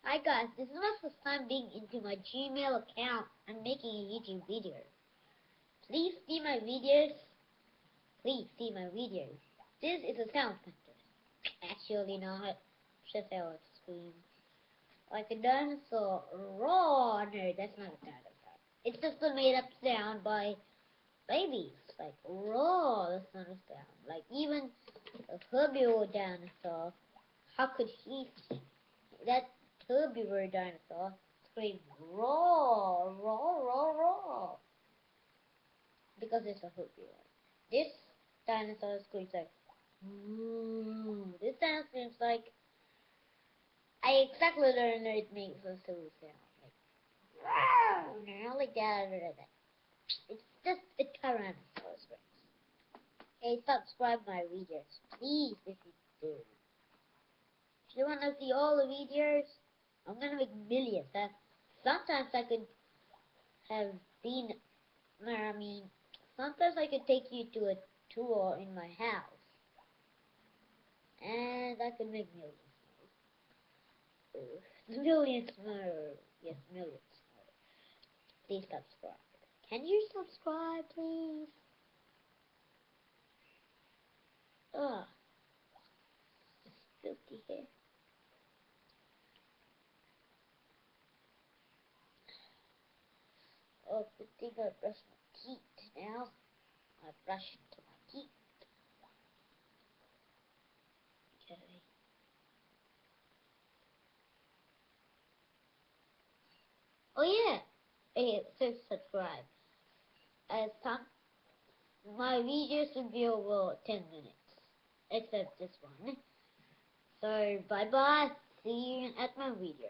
Hi guys, this is my first time being into my Gmail account and making a YouTube video. Please see my videos. Please see my videos. This is a sound contest. Actually not. Just how it screams. Like a dinosaur. Roar! No, that's not a dinosaur. It's just a made up sound by babies. Like roar, that's not a sound. Like even a herbivore dinosaur. How could he that herbivore dinosaur scream roar, roar, roar, roar, because it's a herbivore. This dinosaur screams like this dinosaur screams like I exactly don't know it makes a silly sound like like that. It's just a tyrannosaurus rex. Hey, subscribe my videos, please, if you do. If you want to see all the videos, I'm gonna make millions. Sometimes I could have been, sometimes I could take you to a tour in my house, and I could make millions. Millions more. Yes, millions more. Please subscribe. Can you subscribe, please? Ugh, it's filthy hair. Oh, good thing I brushed my teeth now. I brushed my teeth. Okay. Oh yeah. Hey, so subscribe. As time, my videos will be over 10 minutes, except this one. So bye bye. See you at my video.